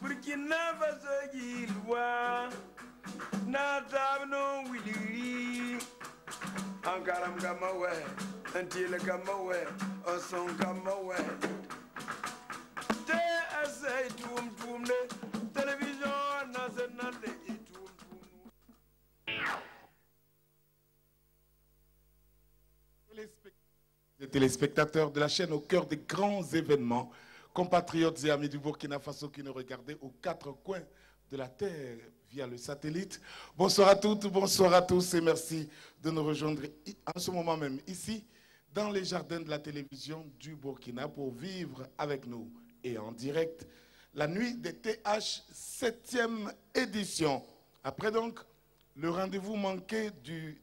Burkina Faso Gilwa Natabno Willy Ankaram Gamawe until Gamawe or Son Gamawe TSA Tum Television National Les téléspectateurs de la chaîne au cœur des grands événements, compatriotes et amis du Burkina Faso qui nous regardaient aux quatre coins de la terre via le satellite. Bonsoir à toutes, bonsoir à tous et merci de nous rejoindre en ce moment même ici dans les jardins de la télévision du Burkina pour vivre avec nous et en direct la nuit des TH 7e édition. Après donc le rendez-vous manqué du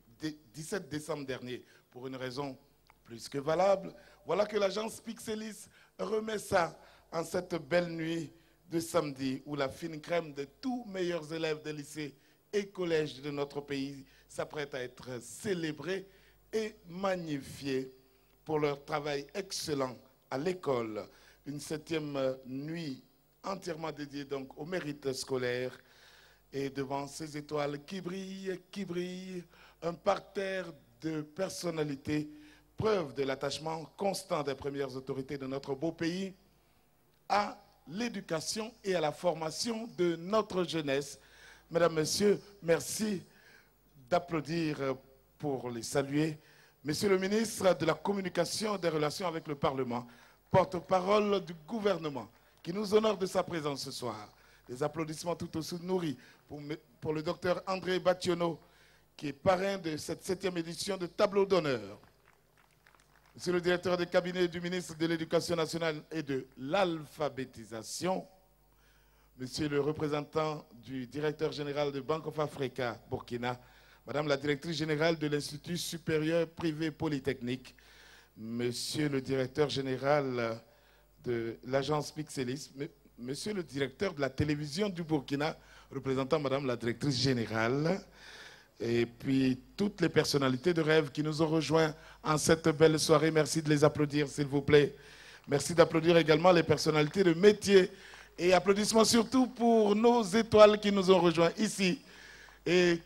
17 décembre dernier pour une raison plus que valable, voilà que l'agence Pixelis remet ça en cette belle nuit de samedi où la fine crème de tous meilleurs élèves des lycées et collèges de notre pays s'apprête à être célébrée et magnifiée pour leur travail excellent à l'école. Une 7e nuit entièrement dédiée donc au mérite scolaire et devant ces étoiles qui brillent, un parterre de personnalités, preuve de l'attachement constant des premières autorités de notre beau pays à l'éducation et à la formation de notre jeunesse. Mesdames, Messieurs, merci d'applaudir pour les saluer. Monsieur le ministre de la Communication et des Relations avec le Parlement, porte-parole du gouvernement, qui nous honore de sa présence ce soir. Des applaudissements tout aussi nourris pour le docteur André Bationo, qui est parrain de cette 7e édition de Tableau d'honneur. Monsieur le directeur de cabinet du ministre de l'Éducation nationale et de l'alphabétisation, monsieur le représentant du directeur général de Bank of Africa, Burkina, madame la directrice générale de l'Institut supérieur privé polytechnique, monsieur le directeur général de l'agence Pixelis, monsieur le directeur de la télévision du Burkina, représentant madame la directrice générale, et puis toutes les personnalités de rêve qui nous ont rejoints en cette belle soirée. Merci de les applaudir, s'il vous plaît. Merci d'applaudir également les personnalités de métier. Et applaudissements surtout pour nos étoiles qui nous ont rejoints ici et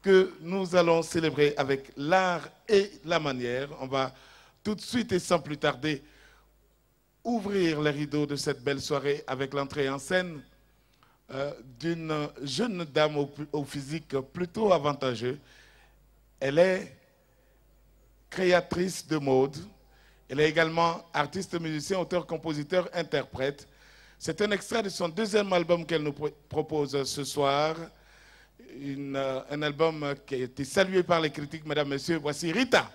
que nous allons célébrer avec l'art et la manière. On va tout de suite et sans plus tarder ouvrir les rideaux de cette belle soirée avec l'entrée en scène d'une jeune dame au physique plutôt avantageux. Elle est créatrice de mode. Elle est également artiste, musicien, auteur, compositeur, interprète. C'est un extrait de son 2e album qu'elle nous propose ce soir. Un album qui a été salué par les critiques, mesdames, messieurs. Voici Rita.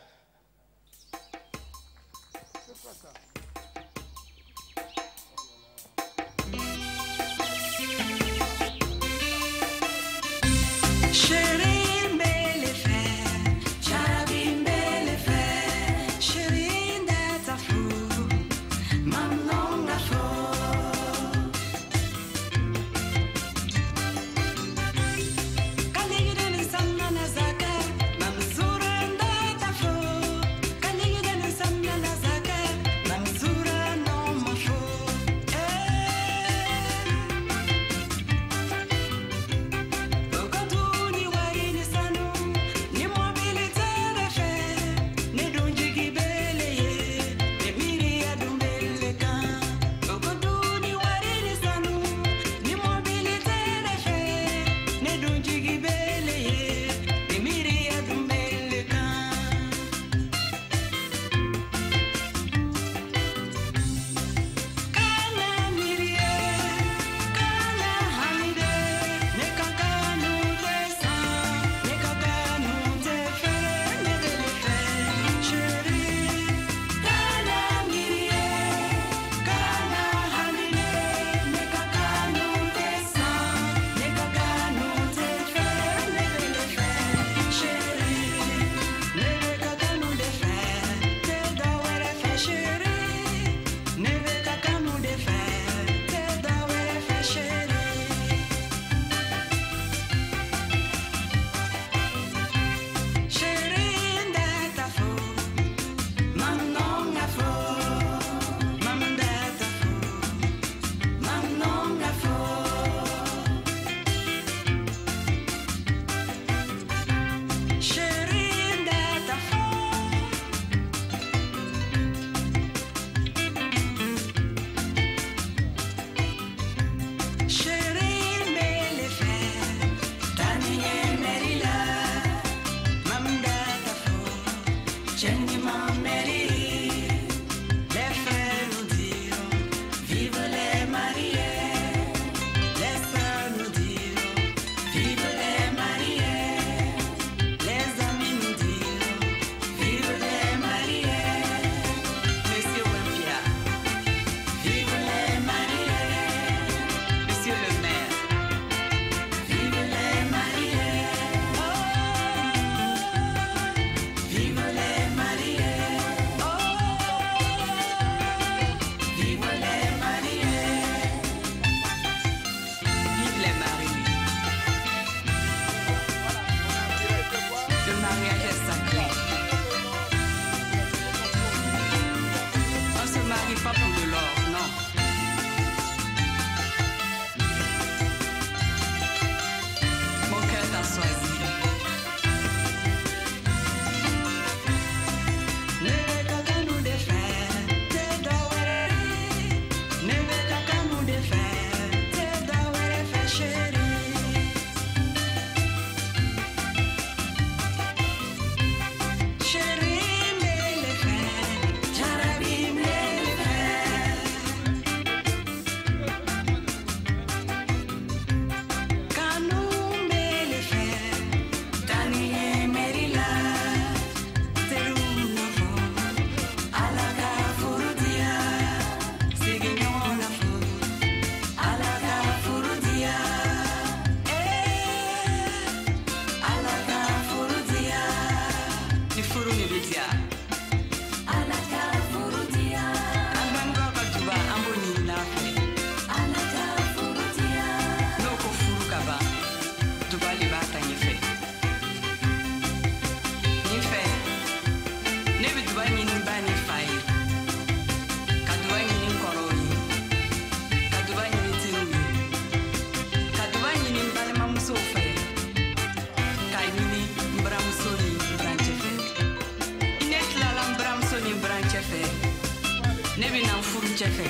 cɛ fɛ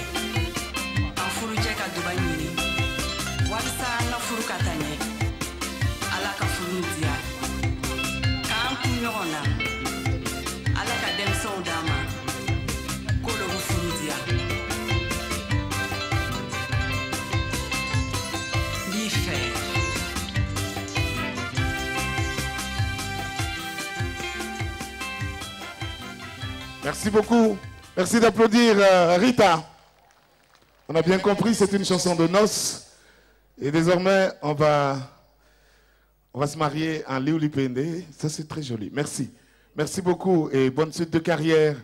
an furucɛ ka duba ɲini walisa an ka furu ka taa ɲɛ ala ka furu diya k'an kun ɲɔgɔn na ala ka denmisɛnw d'an ma ko logu furu diya n b'i fɛ. Merci beaucoup. Merci d'applaudir Rita. On a bien compris, c'est une chanson de noces. Et désormais, on va se marier en Liulipende. Ça, c'est très joli. Merci. Merci beaucoup et bonne suite de carrière.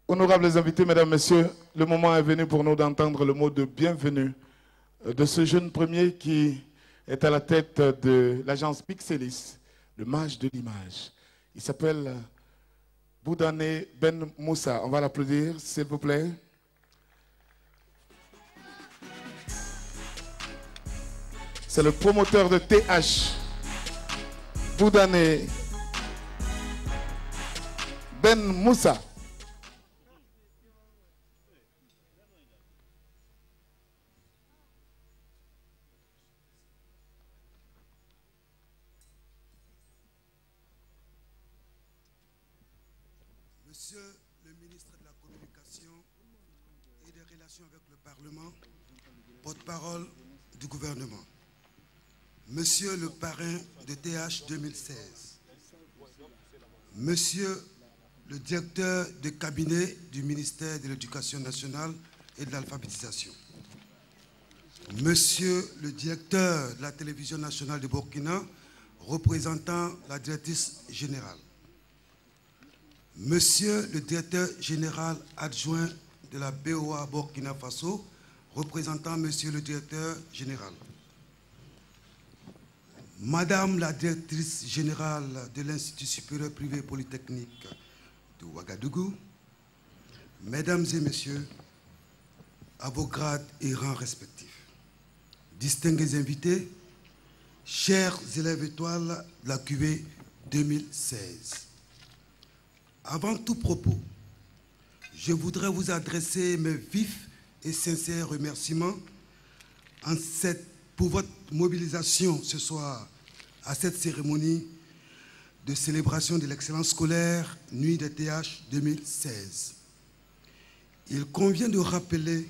Honorables invités, mesdames, messieurs, le moment est venu pour nous d'entendre le mot de bienvenue de ce jeune premier qui est à la tête de l'agence Pixelis, le mage de l'image. Il s'appelle Boudane Ben Moussa. On va l'applaudir, s'il vous plaît. C'est le promoteur de TH. Boudane Ben Moussa. Monsieur le ministre de la Communication et des Relations avec le Parlement, porte-parole du gouvernement, Monsieur le parrain de TH 2016, Monsieur le directeur de cabinet du ministère de l'Éducation nationale et de l'alphabétisation, Monsieur le directeur de la télévision nationale de Burkina, représentant la directrice générale, Monsieur le directeur général adjoint de la BOA Burkina Faso, représentant Monsieur le directeur général, Madame la directrice générale de l'Institut supérieur privé polytechnique de Ouagadougou, Mesdames et Messieurs, à vos grades et rangs respectifs, distingués invités, chers élèves étoiles de la QV 2016. Avant tout propos, je voudrais vous adresser mes vifs et sincères remerciements pour votre mobilisation ce soir à cette cérémonie de célébration de l'excellence scolaire Nuit des TH 2016. Il convient de rappeler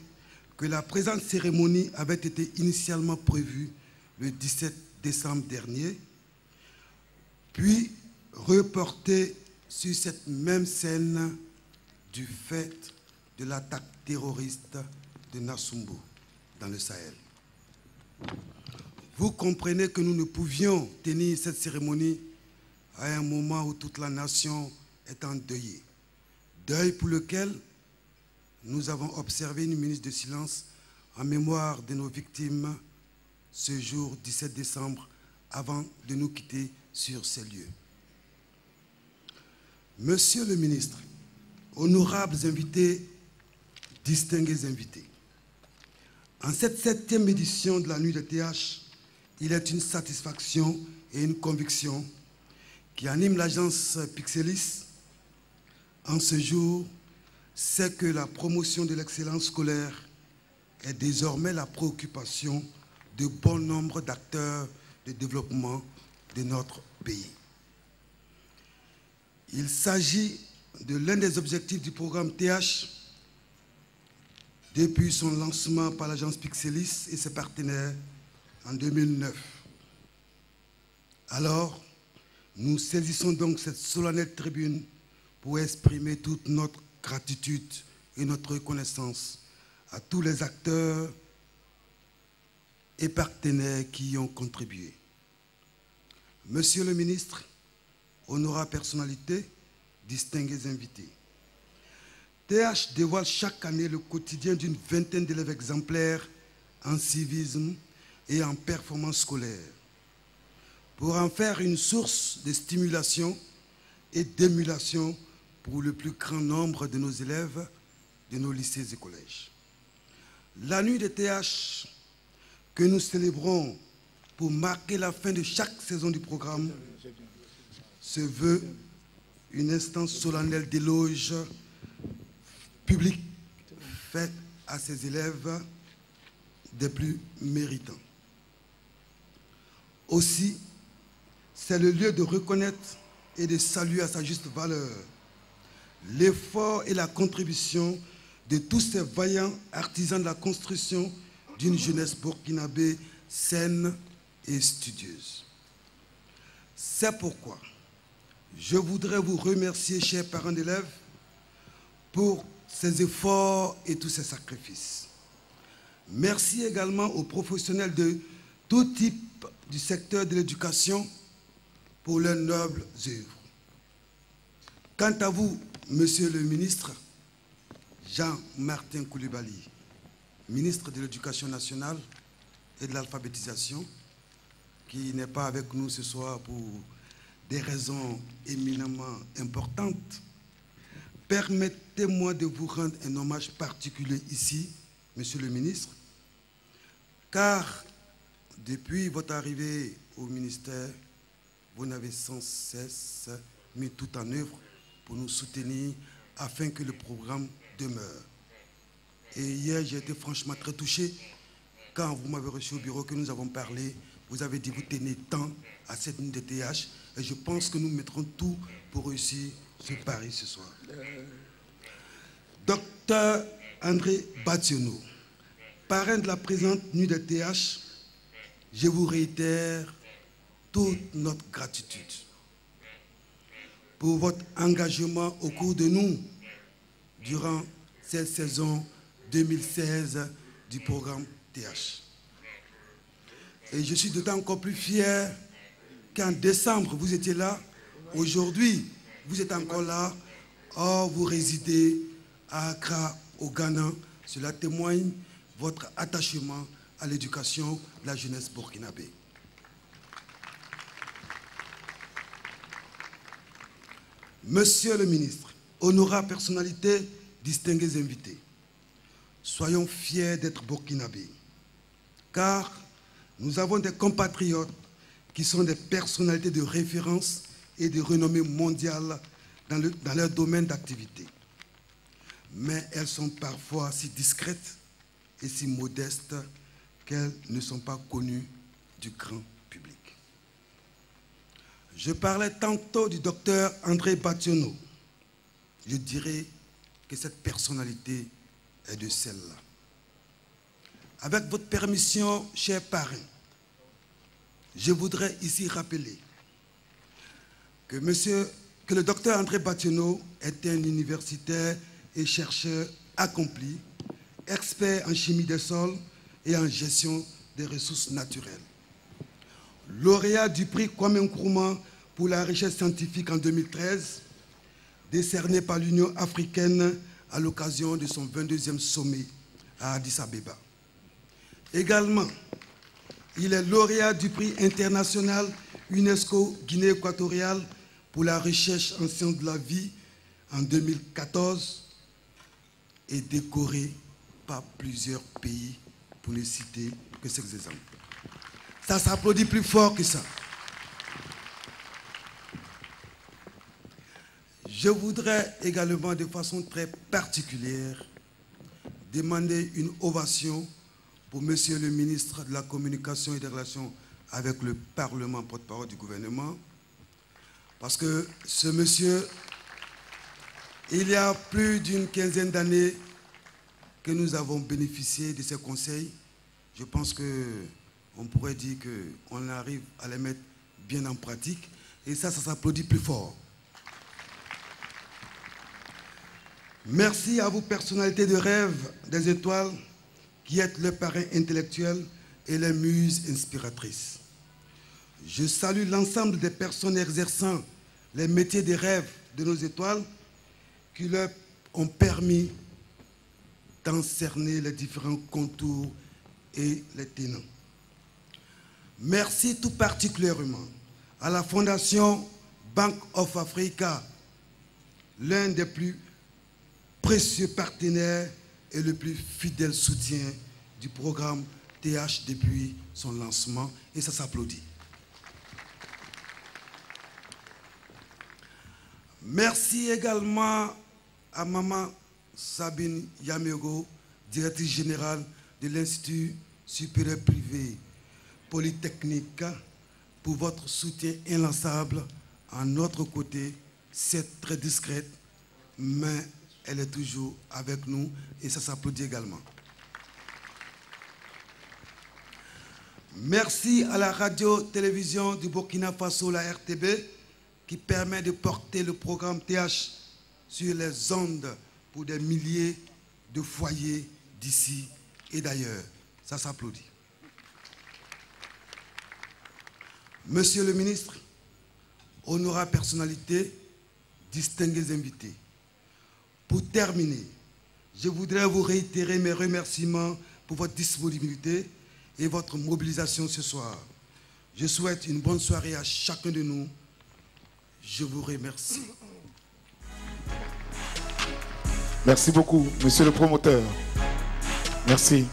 que la présente cérémonie avait été initialement prévue le 17 décembre dernier, puis reportée sur cette même scène du fait de l'attaque terroriste de Nassumbo dans le Sahel. Vous comprenez que nous ne pouvions tenir cette cérémonie à un moment où toute la nation est endeuillée. Deuil pour lequel nous avons observé une minute de silence en mémoire de nos victimes ce jour 17 décembre avant de nous quitter sur ces lieux. Monsieur le ministre, honorables invités, distingués invités, en cette 7e édition de la Nuit de TH, il est une satisfaction et une conviction qui anime l'agence Pixelis en ce jour, c'est que la promotion de l'excellence scolaire est désormais la préoccupation de bon nombre d'acteurs de développement de notre pays. Il s'agit de l'un des objectifs du programme TH depuis son lancement par l'agence Pixelis et ses partenaires en 2009. Alors, nous saisissons donc cette solennelle tribune pour exprimer toute notre gratitude et notre reconnaissance à tous les acteurs et partenaires qui y ont contribué. Monsieur le ministre, honorables personnalités, distingués invités, TH dévoile chaque année le quotidien d'une vingtaine d'élèves exemplaires en civisme et en performance scolaire, pour en faire une source de stimulation et d'émulation pour le plus grand nombre de nos élèves de nos lycées et collèges. La nuit des TH que nous célébrons pour marquer la fin de chaque saison du programme se veut une instance solennelle d'éloge public fait à ses élèves des plus méritants. Aussi, c'est le lieu de reconnaître et de saluer à sa juste valeur l'effort et la contribution de tous ces vaillants artisans de la construction d'une jeunesse burkinabé saine et studieuse. C'est pourquoi je voudrais vous remercier, chers parents d'élèves, pour ces efforts et tous ces sacrifices. Merci également aux professionnels de tout type du secteur de l'éducation pour leurs nobles œuvres. Quant à vous, Monsieur le ministre Jean-Martin Coulibaly, ministre de l'Éducation nationale et de l'alphabétisation, qui n'est pas avec nous ce soir pour des raisons éminemment importantes, permettez-moi de vous rendre un hommage particulier ici, Monsieur le ministre, car depuis votre arrivée au ministère, vous n'avez sans cesse mis tout en œuvre pour nous soutenir afin que le programme demeure. Et hier, j'ai été franchement très touché quand vous m'avez reçu au bureau, que nous avons parlé. Vous avez dit que vous tenez tant à cette ligne de TH et je pense que nous mettrons tout pour réussir ce pari ce soir. Docteur André Bationo, parrain de la présente nuit de TH, je vous réitère toute notre gratitude pour votre engagement au cours de nous durant cette saison 2016 du programme TH. Et je suis d'autant encore plus fier qu'en décembre, vous étiez là. Aujourd'hui, vous êtes encore là. Or, vous résidez à Accra, au Ghana. Cela témoigne votre attachement à l'éducation de la jeunesse burkinabé. Monsieur le ministre, honorable personnalité, distingués invités, soyons fiers d'être burkinabés, car nous avons des compatriotes qui sont des personnalités de référence et de renommée mondiale dans leur domaine d'activité. Mais elles sont parfois si discrètes et si modestes qu'elles ne sont pas connues du grand public. Je parlais tantôt du docteur André Bationo. Je dirais que cette personnalité est de celle-là. Avec votre permission, chers parrains, je voudrais ici rappeler que le docteur André Bationo est un universitaire et chercheur accompli, expert en chimie des sols et en gestion des ressources naturelles. Lauréat du prix Kwame Nkrumah pour la recherche scientifique en 2013, décerné par l'Union africaine à l'occasion de son 22e sommet à Addis Abeba. Également, il est lauréat du prix international UNESCO Guinée équatoriale pour la recherche en sciences de la vie en 2014 et décoré par plusieurs pays, pour ne citer que ces exemples. Ça s'applaudit plus fort que ça. Je voudrais également, de façon très particulière, demander une ovation pour Monsieur le ministre de la Communication et des Relations avec le Parlement, porte-parole du gouvernement, parce que ce monsieur, il y a plus d'une quinzaine d'années que nous avons bénéficié de ses conseils. Je pense qu'on pourrait dire qu'on arrive à les mettre bien en pratique, et ça s'applaudit plus fort. Merci à vous, personnalités de rêve des étoiles, qui êtes le parrain intellectuel et les muses inspiratrices. Je salue l'ensemble des personnes exerçant les métiers des rêves de nos étoiles qui leur ont permis d'encerner les différents contours et les tenants. Merci tout particulièrement à la Fondation Bank of Africa, l'un des plus précieux partenaires et le plus fidèle soutien du programme TH depuis son lancement, et ça s'applaudit. Merci également à Maman Sabine Yamego, directrice générale de l'Institut supérieur privé Polytechnique, pour votre soutien inlassable à notre côté. C'est très discrète, mais elle est toujours avec nous et ça s'applaudit également. Merci à la radio-télévision du Burkina Faso, la RTB, qui permet de porter le programme TH sur les ondes pour des milliers de foyers d'ici et d'ailleurs. Ça s'applaudit. Monsieur le ministre, honorable personnalité, distingués invités, pour terminer, je voudrais vous réitérer mes remerciements pour votre disponibilité et votre mobilisation ce soir. Je souhaite une bonne soirée à chacun de nous. Je vous remercie. Merci beaucoup, monsieur le promoteur. Merci.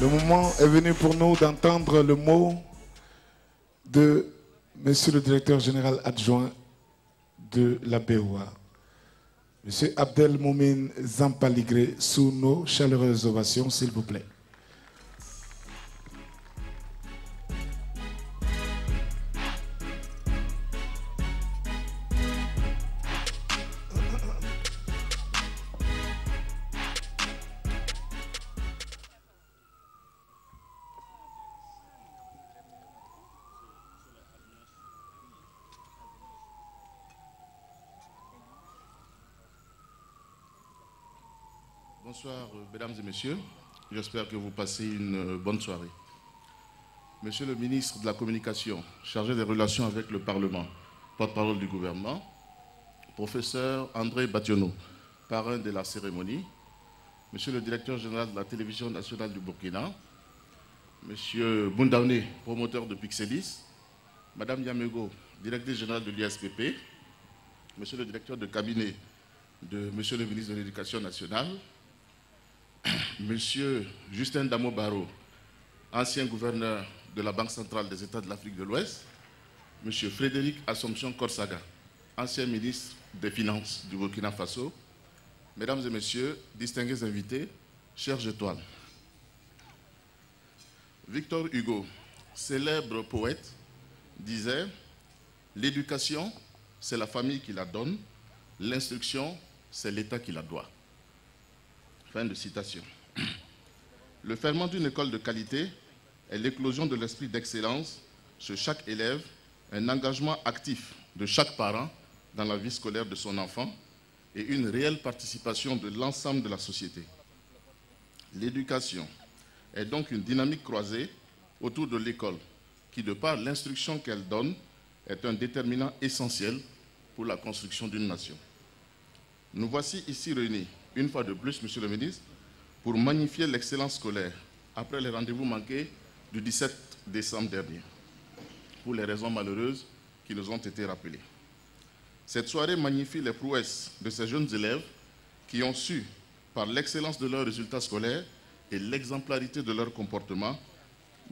Le moment est venu pour nous d'entendre le mot de monsieur le directeur général adjoint de la BOA, monsieur Abdelmoumine Zampaligré, sous nos chaleureuses ovations, s'il vous plaît. Bonsoir, mesdames et messieurs. J'espère que vous passez une bonne soirée. Monsieur le ministre de la Communication, chargé des relations avec le Parlement, porte-parole du gouvernement, professeur André Bationo, parrain de la cérémonie, monsieur le directeur général de la télévision nationale du Burkina, monsieur Boundaoune, promoteur de Pixelis, madame Yamego, directrice générale de l'ISPP, monsieur le directeur de cabinet de monsieur le ministre de l'Éducation nationale, monsieur Justin Damo-Barrow, ancien gouverneur de la Banque centrale des États de l'Afrique de l'Ouest, monsieur Frédéric Assomption Korsaga, ancien ministre des Finances du Burkina Faso, mesdames et messieurs, distingués invités, chères étoiles. Victor Hugo, célèbre poète, disait « L'éducation, c'est la famille qui la donne, l'instruction, c'est l'État qui la doit. » Fin de citation. Le ferment d'une école de qualité est l'éclosion de l'esprit d'excellence chez chaque élève, un engagement actif de chaque parent dans la vie scolaire de son enfant et une réelle participation de l'ensemble de la société. L'éducation est donc une dynamique croisée autour de l'école qui, de par l'instruction qu'elle donne, est un déterminant essentiel pour la construction d'une nation. Nous voici ici réunis, une fois de plus, monsieur le ministre, pour magnifier l'excellence scolaire après les rendez-vous manqués du 17 décembre dernier, pour les raisons malheureuses qui nous ont été rappelées. Cette soirée magnifie les prouesses de ces jeunes élèves qui ont su, par l'excellence de leurs résultats scolaires et l'exemplarité de leur comportement,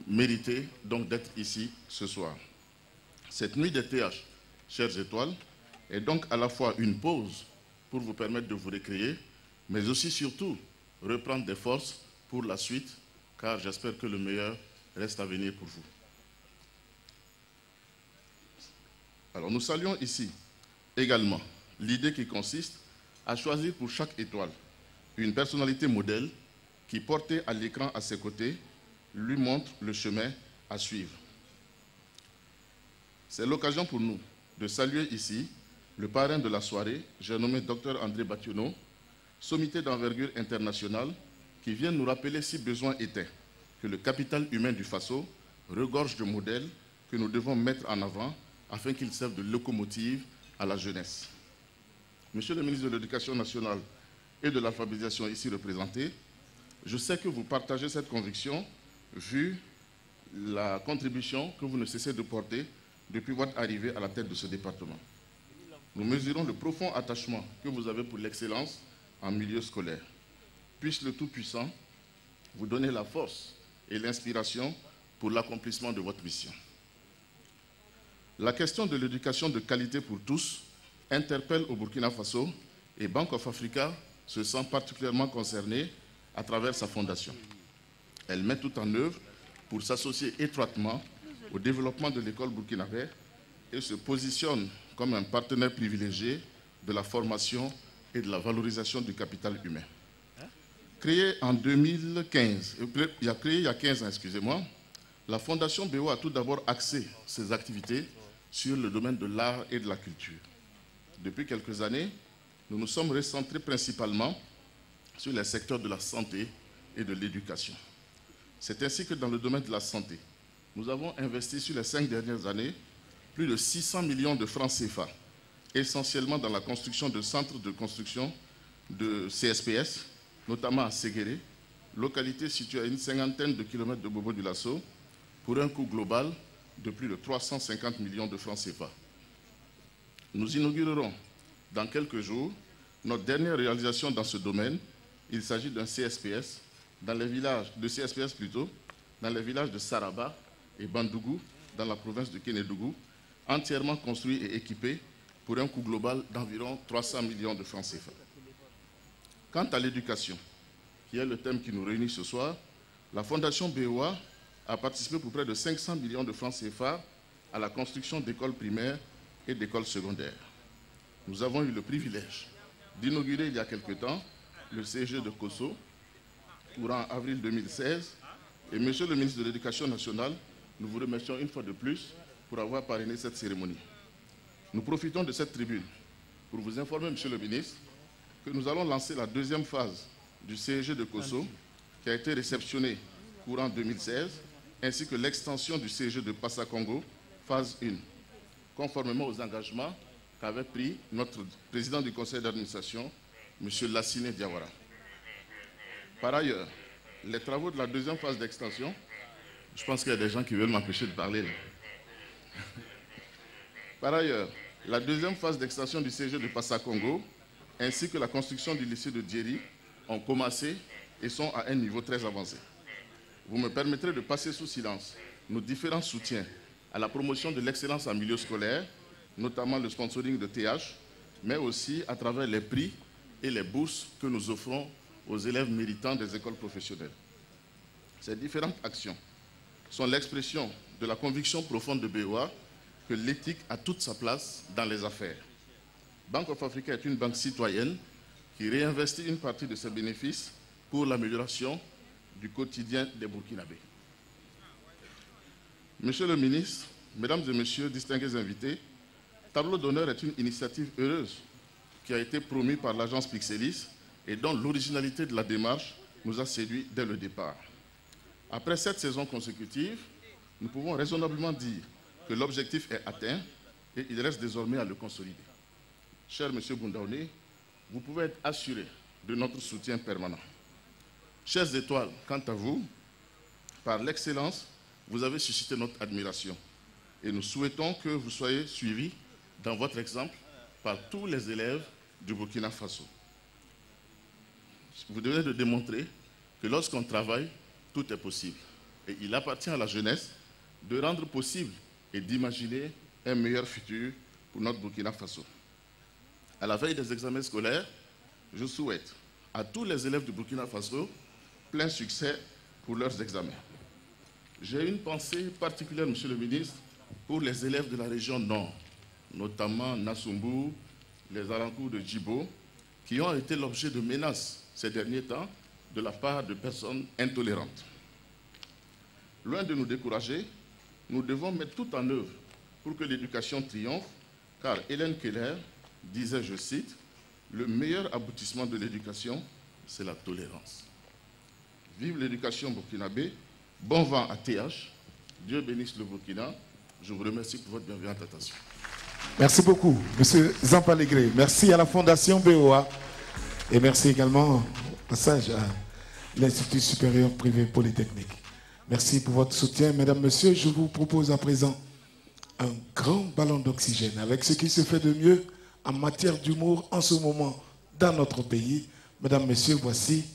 mériter donc d'être ici ce soir. Cette nuit des TH, chères étoiles, est donc à la fois une pause pour vous permettre de vous récréer, mais aussi surtout reprendre des forces pour la suite, car j'espère que le meilleur reste à venir pour vous. Alors nous saluons ici également l'idée qui consiste à choisir pour chaque étoile une personnalité modèle qui, portée à l'écran à ses côtés, lui montre le chemin à suivre. C'est l'occasion pour nous de saluer ici le parrain de la soirée, j'ai nommé Dr André Bationo, sommité d'envergure internationale, qui vient nous rappeler, si besoin était, que le capital humain du Faso regorge de modèles que nous devons mettre en avant afin qu'ils servent de locomotive à la jeunesse. Monsieur le ministre de l'Éducation nationale et de l'alphabétisation ici représenté, je sais que vous partagez cette conviction vu la contribution que vous ne cessez de porter depuis votre arrivée à la tête de ce département. Nous mesurons le profond attachement que vous avez pour l'excellence en milieu scolaire. Puisse le Tout-Puissant vous donner la force et l'inspiration pour l'accomplissement de votre mission. La question de l'éducation de qualité pour tous interpelle au Burkina Faso et Bank of Africa se sent particulièrement concernée à travers sa fondation. Elle met tout en œuvre pour s'associer étroitement au développement de l'école burkinabé et se positionne comme un partenaire privilégié de la formation et de la valorisation du capital humain. Créée en 2015, il y a 15 ans, excusez-moi, la Fondation BOA a tout d'abord axé ses activités sur le domaine de l'art et de la culture. Depuis quelques années, nous nous sommes recentrés principalement sur les secteurs de la santé et de l'éducation. C'est ainsi que dans le domaine de la santé, nous avons investi sur les 5 dernières années plus de 600 millions de francs CFA, essentiellement dans la construction de centres de construction de CSPS, notamment à Séguéré, localité située à une 50aine de kilomètres de Bobo-Dioulasso, pour un coût global de plus de 350 millions de francs CFA. Nous inaugurerons dans quelques jours notre dernière réalisation dans ce domaine. Il s'agit d'un CSPS, dans les villages de Saraba et Bandougou, dans la province de Kénédougou, entièrement construit et équipé pour un coût global d'environ 300 millions de francs CFA. Quant à l'éducation, qui est le thème qui nous réunit ce soir, la Fondation BOA a participé pour près de 500 millions de francs CFA à la construction d'écoles primaires et d'écoles secondaires. Nous avons eu le privilège d'inaugurer il y a quelque temps le CEG de Kosso, courant avril 2016. Et Monsieur le ministre de l'Éducation nationale, nous vous remercions une fois de plus pour avoir parrainé cette cérémonie. Nous profitons de cette tribune pour vous informer, Monsieur le ministre, que nous allons lancer la deuxième phase du CEG de Kosso, qui a été réceptionnée courant 2016, ainsi que l'extension du CEG de Passa-Congo, phase 1, conformément aux engagements qu'avait pris notre président du conseil d'administration, M. Lassine Diawara. Par ailleurs, les travaux de la deuxième phase d'extension, je pense qu'il y a des gens qui veulent m'empêcher de parler là. Par ailleurs, la deuxième phase d'extension du CEG de Passa-Congo, ainsi que la construction du lycée de Djeri, ont commencé et sont à un niveau très avancé. Vous me permettrez de passer sous silence nos différents soutiens à la promotion de l'excellence en milieu scolaire, notamment le sponsoring de TH, mais aussi à travers les prix et les bourses que nous offrons aux élèves méritants des écoles professionnelles. Ces différentes actions sont l'expression de la conviction profonde de BOA que l'éthique a toute sa place dans les affaires. Bank of Africa est une banque citoyenne qui réinvestit une partie de ses bénéfices pour l'amélioration du quotidien des Burkinabés. Monsieur le ministre, Mesdames et Messieurs, distingués invités, Tableau d'honneur est une initiative heureuse qui a été promue par l'agence Pixelis et dont l'originalité de la démarche nous a séduits dès le départ. Après 7 saisons consécutives, nous pouvons raisonnablement dire que l'objectif est atteint et il reste désormais à le consolider. Cher Monsieur Bundaoné, vous pouvez être assuré de notre soutien permanent. Chères étoiles, quant à vous, par l'excellence, vous avez suscité notre admiration et nous souhaitons que vous soyez suivis dans votre exemple par tous les élèves du Burkina Faso. Vous devez de démontrer que lorsqu'on travaille, tout est possible. Et il appartient à la jeunesse de rendre possible et d'imaginer un meilleur futur pour notre Burkina Faso. À la veille des examens scolaires, je souhaite à tous les élèves du Burkina Faso plein succès pour leurs examens. J'ai une pensée particulière, Monsieur le ministre, pour les élèves de la région Nord, notamment Nassumbu, les alentours de Djibo, qui ont été l'objet de menaces ces derniers temps de la part de personnes intolérantes. Loin de nous décourager, nous devons mettre tout en œuvre pour que l'éducation triomphe, car Hélène Keller disait, je cite, « Le meilleur aboutissement de l'éducation, c'est la tolérance ». Vive l'éducation burkinabé, bon vent à TH, Dieu bénisse le Burkina. Je vous remercie pour votre bienveillante attention. Merci beaucoup, M. Zampalegré. Merci à la Fondation BOA et merci également, au passage, à l'Institut supérieur privé polytechnique. Merci pour votre soutien. Mesdames, Messieurs, je vous propose à présent un grand ballon d'oxygène avec ce qui se fait de mieux en matière d'humour en ce moment dans notre pays. Mesdames, Messieurs, voici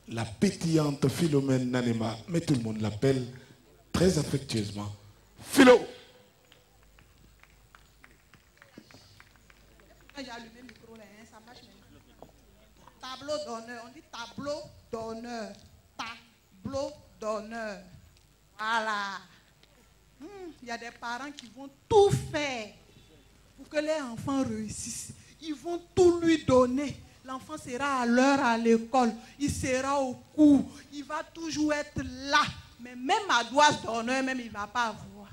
la pétillante Philomène Nanema, mais tout le monde l'appelle très affectueusement Philo. J'ai allumé le micro là, ça marche maintenant. d'honneur. On dit tableau d'honneur. Tableau d'honneur. Voilà. Il y a des parents qui vont tout faire pour que les enfants réussissent. Ils vont tout lui donner. L'enfant sera à l'heure à l'école. Il sera au cours. Il va toujours être là. Mais même à doigt d'honneur, même il ne va pas avoir.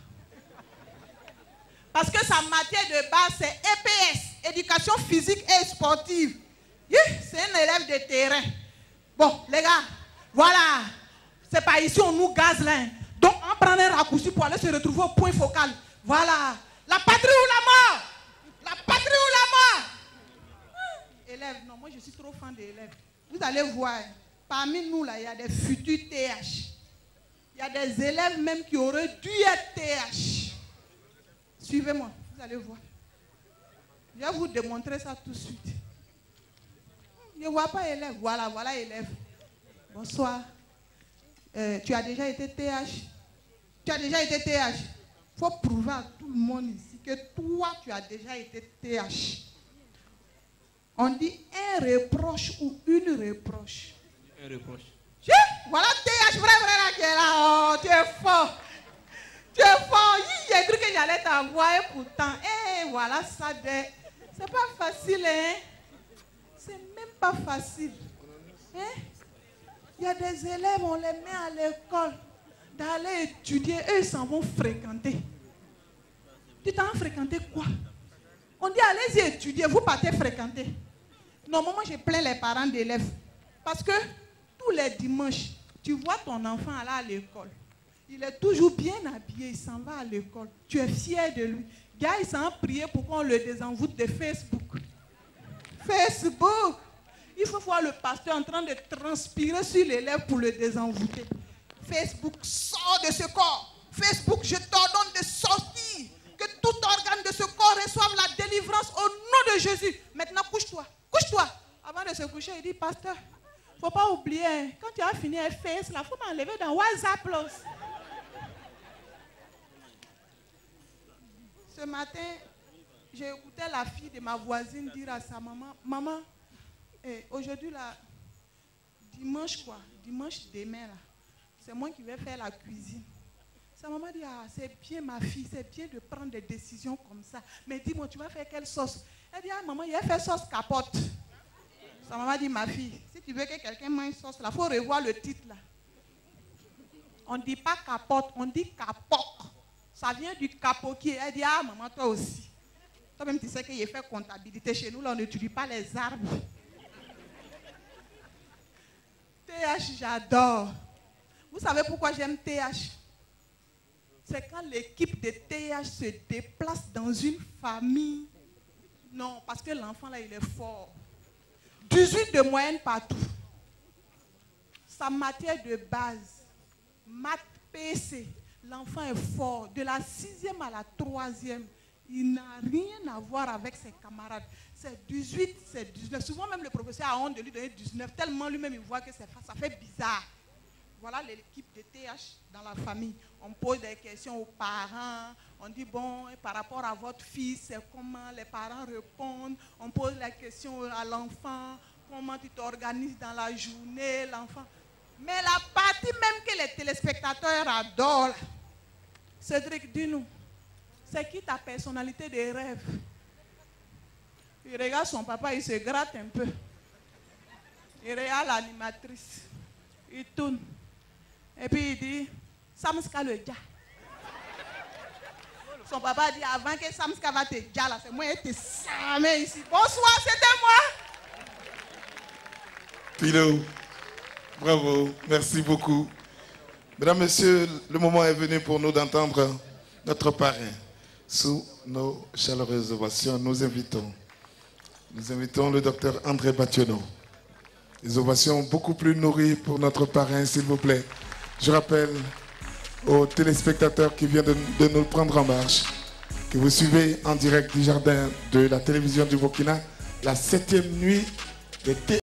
Parce que sa matière de base, c'est EPS, éducation physique et sportive. C'est un élève de terrain. Bon, les gars, voilà. C'est pas ici, on nous gaze là. Donc, on prend un raccourci pour aller se retrouver au point focal. Voilà. La patrie ou la mort? La patrie ou la mort? Élèves, non, moi je suis trop fan des élèves. Vous allez voir, parmi nous là, il y a des futurs TH. Il y a des élèves même qui auraient dû être TH. Suivez-moi, vous allez voir. Je vais vous démontrer ça tout de suite. Je ne vois pas élève. Voilà, voilà élève. Bonsoir. Tu as déjà été TH? Tu as déjà été TH? Il faut prouver à tout le monde ici que toi, tu as déjà été TH. On dit un reproche ou une reproche. Un reproche. Voilà TH, vrai, là, qui est là. Oh, tu es fort. Tu es fort. J'ai cru que j'allais t'envoyer pourtant. Et voilà ça. C'est pas facile, hein? C'est même pas facile. Hein? Il y a des élèves, on les met à l'école d'aller étudier. Eux, ils s'en vont fréquenter. Tu t'en fréquenter quoi? On dit allez-y étudier, vous partez fréquenter. Non, moi je plains les parents d'élèves. Parce que tous les dimanches, tu vois ton enfant aller à l'école. Il est toujours bien habillé, il s'en va à l'école. Tu es fier de lui. Gars, il s'en prier pour qu'on le désenvoûte de Facebook. Facebook! Il faut voir le pasteur en train de transpirer sur l'élève pour le désenvoûter. Facebook, sors de ce corps. Facebook, je t'ordonne de sortir. Que tout organe de ce corps reçoive la délivrance au nom de Jésus. Maintenant, couche-toi. Couche-toi. Avant de se coucher, il dit, pasteur, il ne faut pas oublier, quand tu as fini FS, il faut m'enlever dans WhatsApp. Là. Ce matin, j'ai écouté la fille de ma voisine dire à sa maman, maman, aujourd'hui, dimanche quoi, dimanche demain, c'est moi qui vais faire la cuisine. Sa maman dit, ah, c'est bien ma fille, c'est bien de prendre des décisions comme ça. Mais dis-moi, tu vas faire quelle sauce? Elle dit, ah maman, il a fait sauce capote. Sa maman dit, ma fille, si tu veux que quelqu'un mange sauce, il faut revoir le titre là. On ne dit pas capote, on dit capoc. Ça vient du capoquier. Elle dit, ah maman, toi aussi. Toi-même, tu sais qu'il a fait comptabilité. Chez nous, là, on n'étudie pas les arbres. TH, j'adore. Vous savez pourquoi j'aime TH? C'est quand l'équipe de TH se déplace dans une famille. Non, parce que l'enfant, là, il est fort. 18 de moyenne partout. Sa matière de base, maths, PC, l'enfant est fort. De la 6e à la 3e, il n'a rien à voir avec ses camarades. C'est 18, c'est 19. Souvent même le professeur a honte de lui donner 19, tellement lui-même il voit que ça fait bizarre. Voilà l'équipe de TH dans la famille. On pose des questions aux parents. On dit, bon, par rapport à votre fils, c'est comment les parents répondent. On pose la question à l'enfant. Comment tu t'organises dans la journée, l'enfant. Mais la partie même que les téléspectateurs adorent, Cédric, dis-nous, c'est qui ta personnalité de rêve? Il regarde son papa, il se gratte un peu. Il regarde l'animatrice. Il tourne. Et puis il dit, Samska le dia. Son papa dit, avant que Samska va te dia, là, c'est moi qui te samé ici. Bonsoir, c'était moi. Philo, bravo, merci beaucoup. Mesdames, Messieurs, le moment est venu pour nous d'entendre notre parrain. Sous nos chaleureuses ovations, nous invitons le docteur André Bationneau. Des ovations beaucoup plus nourries pour notre parrain, s'il vous plaît. Je rappelle aux téléspectateurs qui viennent de nous prendre en marche que vous suivez en direct du jardin de la télévision du Burkina la 7e nuit des